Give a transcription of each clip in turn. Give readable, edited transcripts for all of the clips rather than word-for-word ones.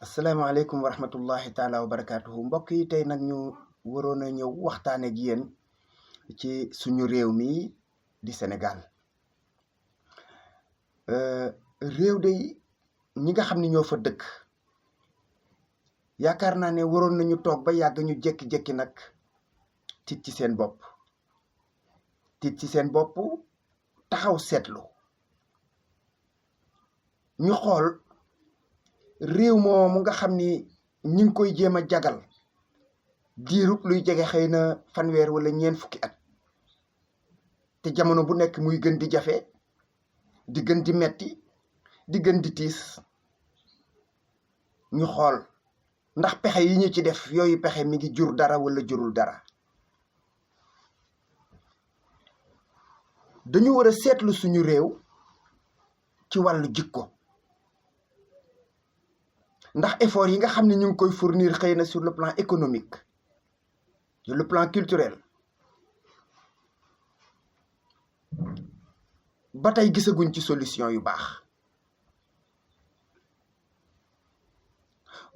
asalaamaaleykum wa rahmatullahi taala wa barakaatuhu mbokk yi tey nag ñu waroon a ñëw waxtaan ak yéen ci suñu réew mi di Sénégal réew de ñi nga xam ni ñoo fa dëkk yaakaar naa ne waroon nañu toog ba yàgg ñu jékki-jékki nag tiit ci seen bopp taxaw seetlu ñu xool réew moomu nga xam ni ñi ngi koy jéem a jagal diirub luy jege xëy na fanweer wala ñeent fukki at te jamono bu nekk muy gën di jafe di gën di metti di gën di tiis ñu xool ndax pexe yi ñu ci def yooyu pexe mi ngi jur dara wala jurul dara dañu war a seetlu suñu réew ci wàllu jikko ndax effort yi nga xam ne ñu ngi koy fournir xëy na sur le plan économique sur le plan culturel ba tey gisaguñ ci solution yu baax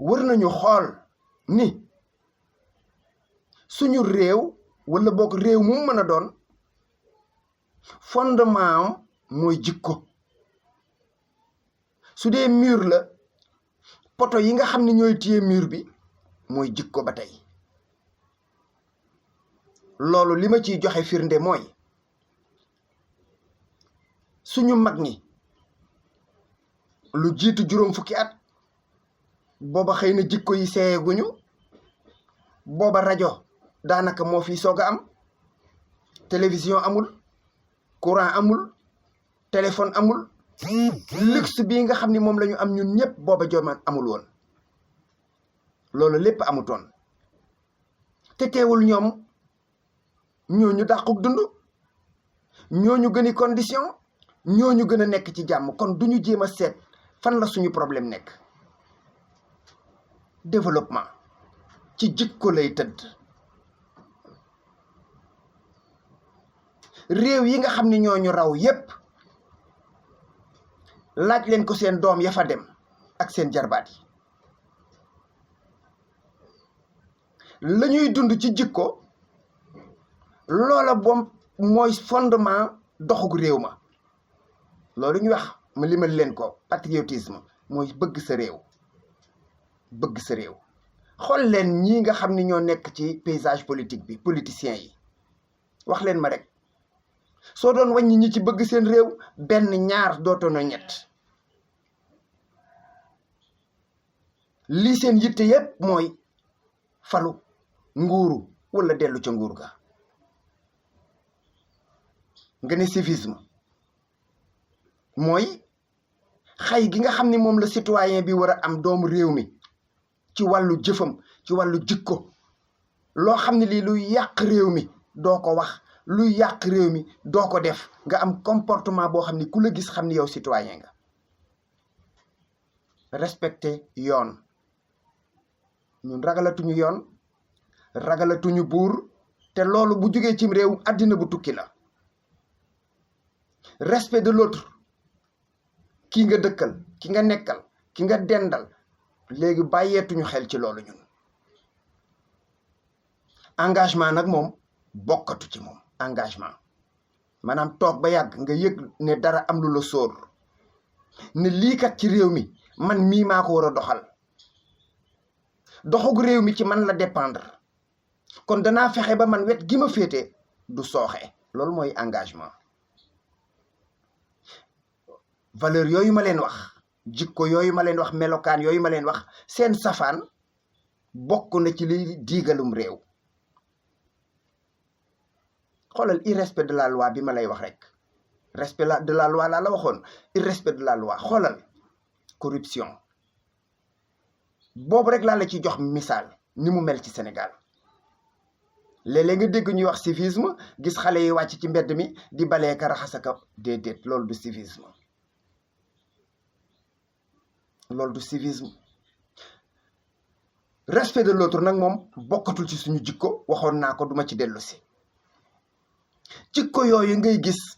war nañu xool ni suñu réew wala boog réew mu mën a doon fondement am mooy jikko su dee mur la poto yi nga xam ne ñooy téye mur bi mooy jikko ba tey loolu li ma ciy joxe firnde mooy suñu mag ñi lu jiitu juróom fukki at booba xëy na jikko yi seeguñu booba rajo daanaka moo fi soog a am télévision amul courant amul téléphone amul luxe bii nga xam ni moom la ñu am ñun ñëpp booba jooman amul woon loolu lépp amutoon te teewul ñoom ñooñu dàquk dund ñooñu gëni condition ñooñu gën a nekk ci jàmm kon duñu jéem a seet fan la suñu problème nekk développement ci jikko lay tëdd réew yi nga xam ni ñooñu raw yépp laaj leen ko seen doom ya fa dem ak seen jarbaat yi la ñuy dund ci jikko loola boom mooy fondement doxug réew ma loolu ñu wax ma limal leen ko patriotisme mooy bëgg sa réew xool leen ñii nga xam ni ñoo nekk ci paysage politique bi politiciens yi wax leen ma rek soo doon wàññi ñi ci bëgg seen réew benn ñaar dootoon ñett lii seen yitte yépp mooy falu nguuru wala dellu ca nguur ga nga ne civisme mooy xay gi nga xam ni moom la citoyen bi war a am doomu réew mi ci wàllu jëfam ci wàllu jikko loo xam ne lii luy yàq réew mi doo ko wax luy yàq réew mi doo ko def nga am comportement boo xam ni ku la gis xam ni yow citoyen nga respecté yoon ñun ragalatuñu yoon ragalatuñu buur te loolu bu jógee cim réew àddina bu tukki la respect de l'autre ki nga dëkkal ki nga nekkal ki nga dendal léegi bàyyeetuñu xel ci loolu ñun engagement nag moom bokkatu ci moom engagement maanaam toog ba yàgg nga yëg ne dara am lu la sóor ne lii kat ci réew mi man mii maa ko war a doxal doxug réew mi ci man la dépendre kon danaa fexe ba man wet gi ma féete du sooxe loolu mooy engagement valeur yooyu ma leen wax jikko yooyu ma leen wax melokaan yooyu ma leen wax seen safaan bokk na ci li diigalum réew xoolal irrespect de la loi bi ma lay wax rek respect de la loi laa la waxoon irrespect de la loi xoolal corruption boobu rek laa la ci jox misaal ni mu mel ci Sénégal léeg-léeg nga dégg ñuy wax civisme gis xale yi wàcc ci mbedd mi di balee ka raxasaka déedéet loolu du civisme respect de l'autre nag moom bokkatul ci suñu jikko waxoon naa ko duma ci dellu si jikko yooyu ngay gis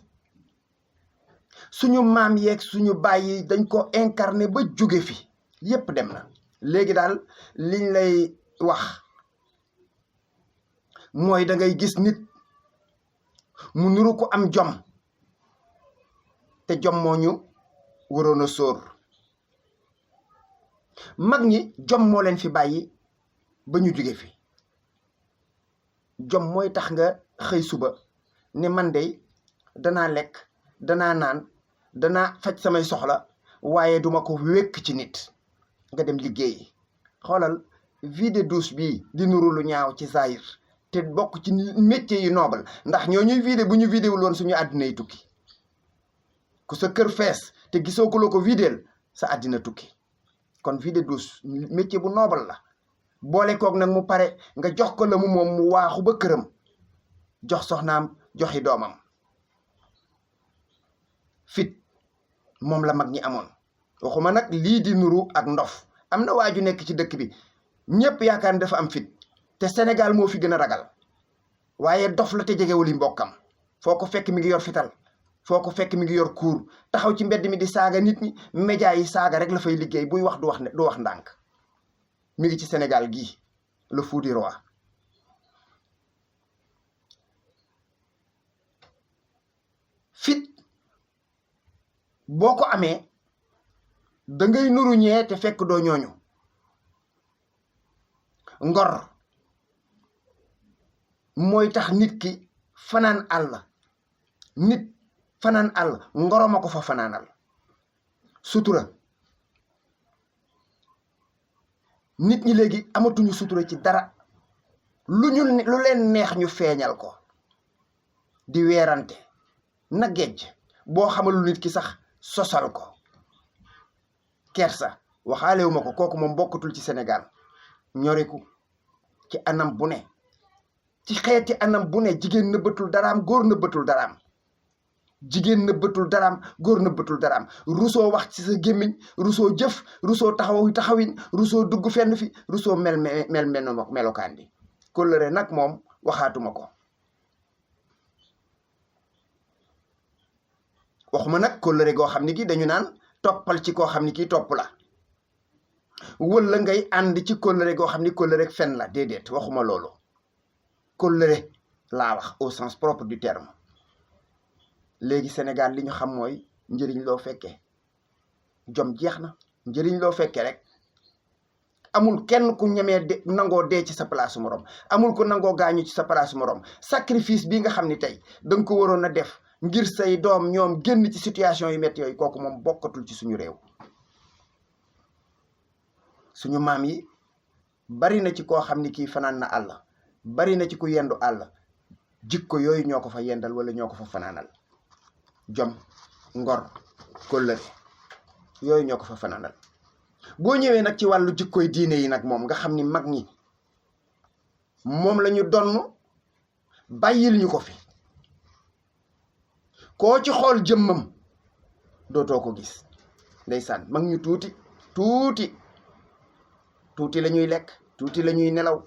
suñu maam yeeg suñu baay yi dañ ko incarné ba jóge fi yépp dem na léegi daal liñ lay wax mooy da ngay gis nit mu nuru ko am jom te jom moo ñu waroon a sóor. mag ñi jom moo leen fi bàyyi ba ñu jóge fi. jom mooy tax nga xëy suba ne man de danaa lekk danaa naan danaa faj samay soxla waaye duma ko wékk ci nit. nga dem liggéeyi. xoolal vie de douce bii di nuru lu ñaaw ci zahir te bokk ci métier yi noble ndax ñoo ñuy vidé bu ñu vidéwul woon suñu àddina yi tukki. ku sa kër fees te gisoo ko la ko vidéel sa àddina tukki. kon vie de douce métier bu noble la. boole koog nag mu pare nga jox ko la mu moom mu waaxu ba këram jox soxnaam joxi doomam. fit moom la mag ñi amoon. waxuma nag lii di nuru ak ndof. am na waaju nekk ci dëkk bi ñëpp yaakaar ne dafa am fit te Sénégal moo fi gën a ragal waaye dof la te jegewul yi mbokkam. foo ko fekk mi ngi yor fital foo ko fekk mi ngi yor kuur taxaw ci mbedd mi di saaga nit ñi. média yi saaga rek la fay liggéey buy wax du wax ndànk. mi ngi ci Sénégal gii le fou du roi. fit boo ko amee da ngay nuru ñee te fekk doo ñooñu. ngor mooy tax nit ki fanaan àll. nit fanaan àll ngoroma ko fa fanaanal. sutura nit ñi léegi amatuñu sutura ci dara. lu leen neex ñu feeñal ko di weerante na géej boo xamalu nit ki sax sosal ko. kersa waxaalewu ma ko kooku moom bokkatul ci Sénégal. ñoriku ci anam bu ne ci xeeti anam bu ne jigéen nëbbatul daraam góor nëbbatul daraam. jigéen nëbbatul daraam góor nëbbatul daraam. rusoo wax ci sa gémmiñ rusoo jëf rusoo taxawin rusoo dugg fenn fi rusoo melokaan bi. kóllëre nag moom waxaatuma ko. waxuma nag kóllëre goo xam ni ki dañu naan toppal ci koo xam ni kii topp la wala ngay ànd ci kóllëre goo xam ni kóllëre fen la déedéet waxuma loolu. kóllëre laa wax au sens propre du terme. léegi Sénégal li ñu xam mooy njëriñ loo fekkee. jom jeex na. njëriñ loo fekkee rek. amul kenn ku ñemee nangoo dee ci sa place morom. amul ku nangoo gaañu ci sa place morom. sacrifice bi nga xam ni tey danga ko waroon a def ngir say doom ñoom génn ci situation yu métti yooyu kooku moom bokkatul ci suñu réew. suñu maam yi bari na ci koo xam ni kii fanaan na àll. bari na ci ku yendu àll. jikko yooyu ñoo ko fa yendal wala ñoo ko fa fanaanal. jom ngor kóllëre yooyu ñoo ko fa fanaanal. boo ñëwee nag ci wàllu jikkoy diine yi nag moom nga xam ni mag ñi moom la ñu donn bàyyil ñu ko fi. koo ci xool jëmmam dootoo ko gis. ndeysaan mag ñu tuuti la ñuy lekk tuuti la ñuy nelaw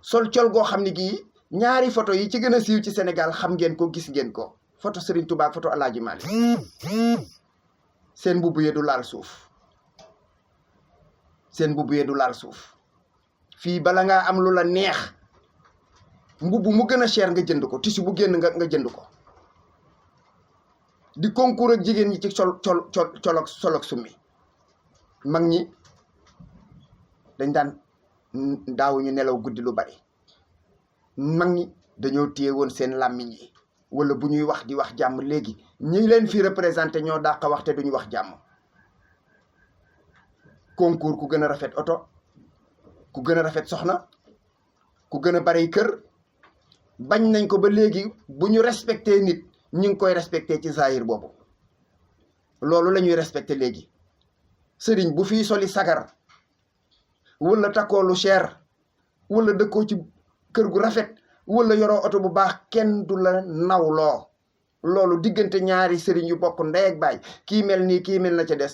sol col goo xam ni gii ñaari photo yi ci gën a siiw ci Sénégal xam ngeen ko gis ngeen ko. photo Serigne Touba ak photo El Hadj Malick seen mbubb yee du laal suuf. seen mbubb yee du laal suuf. fii bala ngaa am lu la neex mbubb mu gën a cher nga jënd ko tissu bu génn nga jënd ko. di concours ak jigéen ñi ci colok summi. mag ñi dañ daan daawuñu nelaw guddi lu bari. mag ñi dañoo téye woon seen làmmiñ yi wala bu ñuy wax di wax jàmm. léegi ñi leen fi représenté ñoo dàq wax te duñu wax jàmm. concours ku gën a rafet oto ku gën a rafet soxna ku gën a bari kër bañ nañ ko ba léegi bu ñu respecté nit ñi ngi koy respecté ci zahir boobu. loolu la ñuy respecté léegi. sëriñ bu fii soli sagar wala takkoo lu cher wala dëkkoo ci kër gu rafet wala yoroo oto bu baax kenn du la nawloo. loolu diggante ñaari sëriñ yu bokk ndey ak baay kii mel nii kii mel na ca des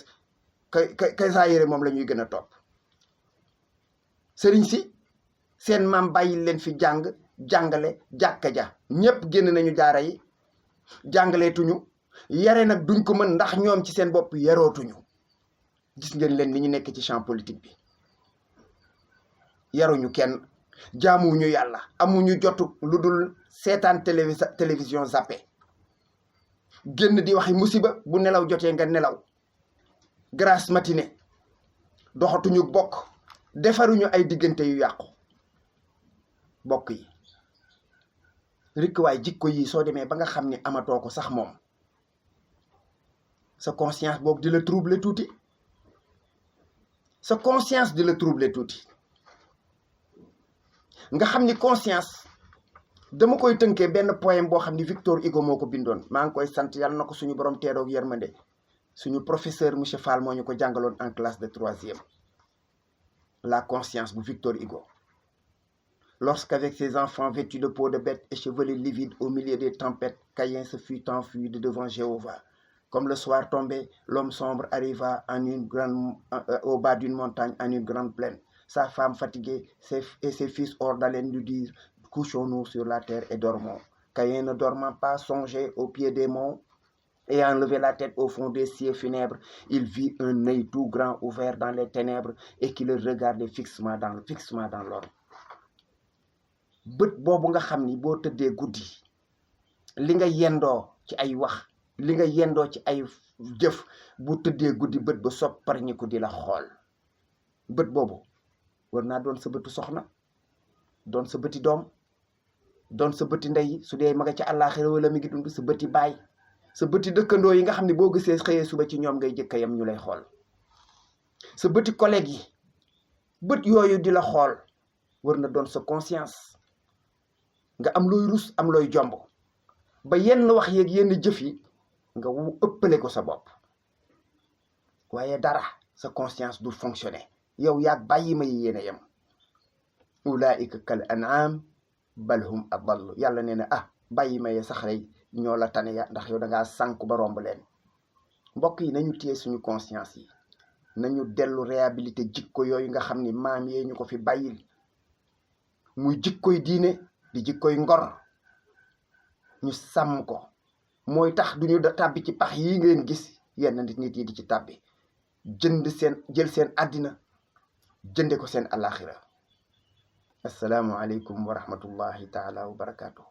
kay zahir moom la ñuy gën a topp. sëriñ si seen maam bàyyi leen fi jàngale jàkka ja ñépp génn nañu daara yi jàngaleetuñu yare nag duñ ko mën ndax ñoom ci seen bopp yarootuñu gis ngeen leen ni ñu nekk ci champ politique bi yaruñu kenn jaamuwuñu yàlla amuñu jotu lu dul seetaan télévision zappé génn di waxi musiba bu nelaw jotee nga nelaw grasse matinée doxatuñu bokk defaruñu ay diggante yu yàqu bokk yi rikk waay jikko yi soo demee ba nga xam ni amatoo ko sax moom sa conscience boog di la troubler tuuti sa conscience di la troubler tuuti nga xam ni conscience dama koy tënkee benn poème boo xam ni Victor Hugo moo ko bindoon maa ngi koy sant yàlla na ko suñu borom teeroog yërmande suñu professeur monsieur Fall moo ñu ko jàngaloon en classe de 3e la conscience bu Victor Hugo. Lorsqu'avec ses enfants vêtus de peau de bête, échevelés livides au milieu des tempêtes, Caïn se fut enfui de devant Jéhovah. Comme le soir tombé, l'homme sombre arriva au bas d'une montagne en une grande plaine. Sa femme fatiguée et ses fils hors d'haleine lui dirent, couchons-nous sur la terre et dormons. Caïn ne dormant pas songeait au pied des monts. Ayant levé la tête au fond des cieux funèbres, il vit un œil tout grand ouvert dans les ténèbres et qui le regardait fixement dans l'orbe. bët boobu nga xam ni boo tëddee guddi li nga yendoo ci ay wax li nga yendoo ci ay jëf bu tëddee guddi bët ba sopparñi ko di la xool bët boobu war naa doon sa bëtu soxna doon sa bëti doom doon sa bëti ndey su dee ma nga ca àllaaxira wala mi ngi dund sa bëti baay sa bëti dëkkandoo yi nga xam ne boo gisee xëyee suba ci ñoom ngay jëkka yam ñu lay xool sa bëti collègue yi bët yooyu di la xool war na doon sa conscience nga am looy rus am looy jomb ba yenn wax yeeg yenn jëf yi nga ëppale ko sa bopp waaye dara sa conscience du fonctionner yow yaag bàyyi ma yi yéen a yem ulaika kal an'am bal hum adall yàlla nee na bàyyi ma yee sax rey ñoo la tane ya ndax yow da ngaa sànku ba romb leen mbokk yi nañu téye suñu conscience yi nañu dellu réhabilité jikko yooyu nga xam ni maam yee ñu ko fi bàyyil muy jikkoy diine di jikkoy ngor ñu sàmm ko mooy tax duñu tàbbi ci pax yi ngeen gis yenn nit yi di ci tàbbi jël seen àddina jënde ko seen alaxira assalaamu aleykum wa rahmatullahi taala wa barakatuh